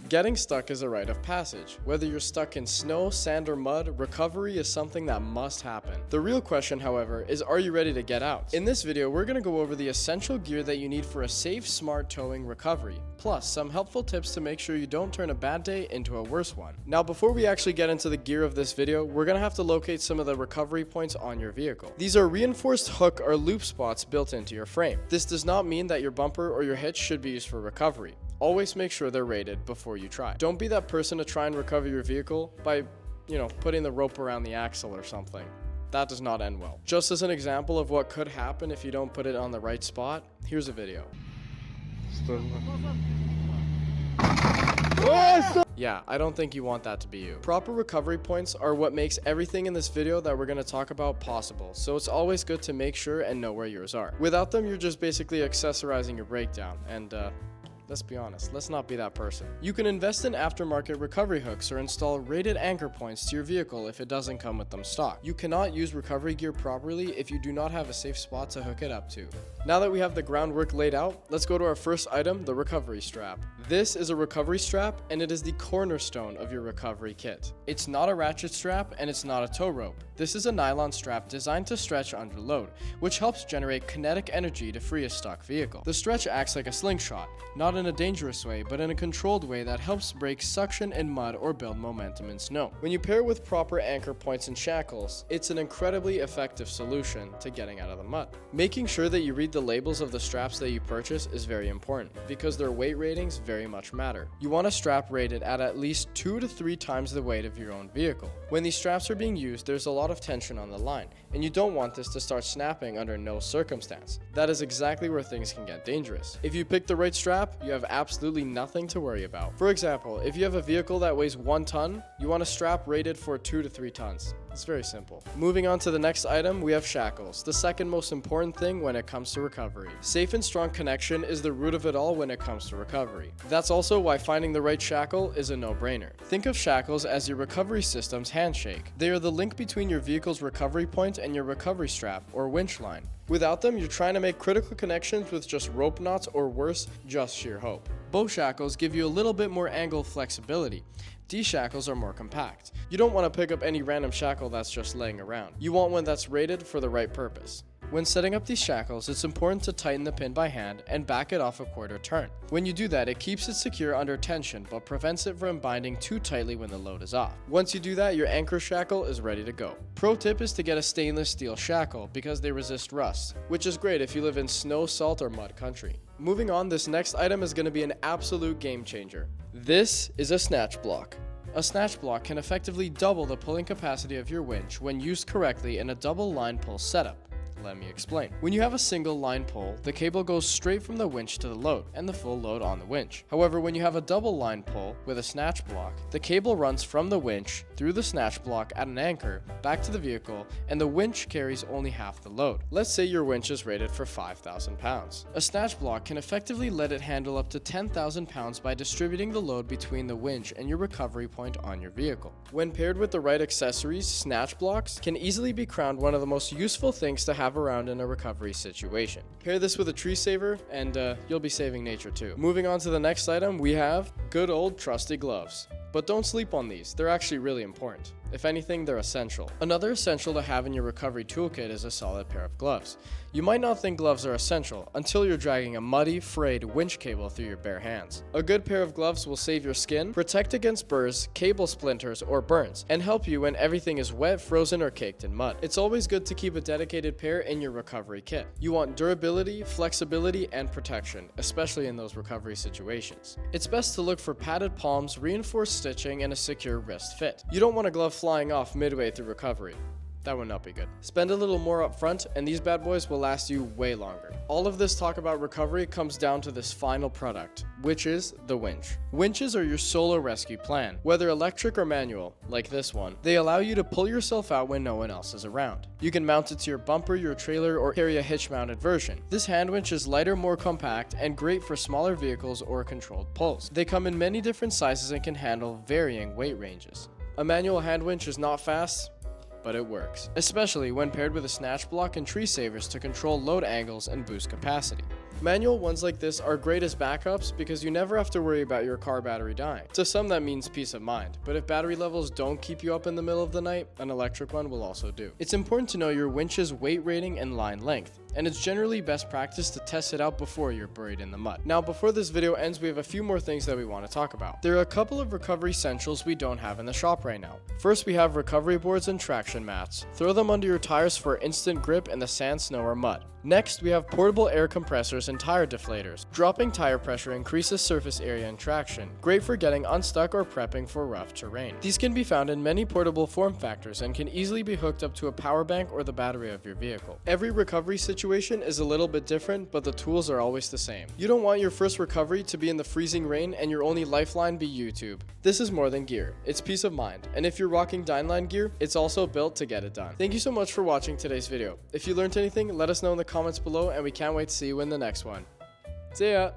Getting stuck is a rite of passage. Whether you're stuck in snow, sand, or mud, recovery is something that must happen. The real question, however, is are you ready to get out? In this video, we're going to go over the essential gear that you need for a safe, smart towing recovery, plus some helpful tips to make sure you don't turn a bad day into a worse one. Now, before we actually get into the gear of this video, we're going to have to locate some of the recovery points on your vehicle. These are reinforced hook or loop spots built into your frame. This does not mean that your bumper or your hitch should be used for recovery. Always make sure they're rated before you try. Don't be that person to try and recover your vehicle by, putting the rope around the axle or something. That does not end well. Just as an example of what could happen if you don't put it on the right spot, here's a video. Yeah, I don't think you want that to be you. Proper recovery points are what makes everything in this video that we're going to talk about possible, so it's always good to make sure and know where yours are. Without them, you're just basically accessorizing your breakdown, and let's be honest, let's not be that person. You can invest in aftermarket recovery hooks or install rated anchor points to your vehicle if it doesn't come with them stock. You cannot use recovery gear properly if you do not have a safe spot to hook it up to. Now that we have the groundwork laid out, let's go to our first item, the recovery strap. This is a recovery strap, and it is the cornerstone of your recovery kit. It's not a ratchet strap, and it's not a tow rope. This is a nylon strap designed to stretch under load, which helps generate kinetic energy to free a stuck vehicle. The stretch acts like a slingshot, not in a dangerous way, but in a controlled way that helps break suction in mud or build momentum in snow. When you pair it with proper anchor points and shackles, it's an incredibly effective solution to getting out of the mud. Making sure that you read the labels of the straps that you purchase is very important, because their weight ratings very much matter. You want a strap rated at least 2 to 3 times the weight of your own vehicle. When these straps are being used, there's a lot of tension on the line, and you don't want this to start snapping under no circumstance. That is exactly where things can get dangerous. If you pick the right strap, you have absolutely nothing to worry about. For example, if you have a vehicle that weighs 1 ton, you want a strap rated for 2 to 3 tons. It's very simple. Moving on to the next item, we have shackles, the second most important thing when it comes to recovery. Safe and strong connection is the root of it all when it comes to recovery. That's also why finding the right shackle is a no-brainer. Think of shackles as your recovery system's handshake. They are the link between your vehicle's recovery point and your recovery strap or winch line. Without them, you're trying to make critical connections with just rope knots or worse, just sheer hope. Bow shackles give you a little bit more angle flexibility. These shackles are more compact. You don't want to pick up any random shackle that's just laying around. You want one that's rated for the right purpose. When setting up these shackles, it's important to tighten the pin by hand and back it off a quarter turn. When you do that, it keeps it secure under tension but prevents it from binding too tightly when the load is off. Once you do that, your anchor shackle is ready to go. Pro tip is to get a stainless steel shackle because they resist rust, which is great if you live in snow, salt, or mud country. Moving on, this next item is going to be an absolute game changer. This is a snatch block. A snatch block can effectively double the pulling capacity of your winch when used correctly in a double line pull setup. Let me explain. When you have a single line pull, the cable goes straight from the winch to the load and the full load on the winch. However, when you have a double line pull with a snatch block, the cable runs from the winch through the snatch block at an anchor back to the vehicle, and the winch carries only half the load. Let's say your winch is rated for 5,000 pounds. A snatch block can effectively let it handle up to 10,000 pounds by distributing the load between the winch and your recovery point on your vehicle. When paired with the right accessories, snatch blocks can easily be crowned one of the most useful things to have around in a recovery situation. Pair this with a tree saver and you'll be saving nature too. Moving on to the next item, we have good old trusty gloves. But don't sleep on these, they're actually really important. If anything, they're essential. Another essential to have in your recovery toolkit is a solid pair of gloves. You might not think gloves are essential until you're dragging a muddy, frayed winch cable through your bare hands. A good pair of gloves will save your skin, protect against burrs, cable splinters, or burns, and help you when everything is wet, frozen, or caked in mud. It's always good to keep a dedicated pair in your recovery kit. You want durability, flexibility, and protection, especially in those recovery situations. It's best to look for padded palms, reinforced stitching, and a secure wrist fit. You don't want a glove flying off midway through recovery. That would not be good. Spend a little more up front and these bad boys will last you way longer. All of this talk about recovery comes down to this final product, which is the winch. Winches are your solo rescue plan. Whether electric or manual, like this one, they allow you to pull yourself out when no one else is around. You can mount it to your bumper, your trailer, or carry a hitch-mounted version. This hand winch is lighter, more compact, and great for smaller vehicles or controlled pulls. They come in many different sizes and can handle varying weight ranges. A manual hand winch is not fast, but it works, especially when paired with a snatch block and tree savers to control load angles and boost capacity. Manual ones like this are great as backups because you never have to worry about your car battery dying. To some that means peace of mind, but if battery levels don't keep you up in the middle of the night, an electric one will also do. It's important to know your winch's weight rating and line length, and it's generally best practice to test it out before you're buried in the mud. Now before this video ends, we have a few more things that we want to talk about. There are a couple of recovery essentials we don't have in the shop right now. First, we have recovery boards and traction mats. Throw them under your tires for instant grip in the sand, snow, or mud. Next, we have portable air compressors and tire deflators. Dropping tire pressure increases surface area and traction, great for getting unstuck or prepping for rough terrain. These can be found in many portable form factors and can easily be hooked up to a power bank or the battery of your vehicle. Every recovery situation is a little bit different, but the tools are always the same. You don't want your first recovery to be in the freezing rain and your only lifeline be YouTube. This is more than gear, it's peace of mind, and if you're rocking Dynaline gear, it's also built to get it done. Thank you so much for watching today's video. If you learned anything, let us know in the comments below, and we can't wait to see you in the next one. See ya!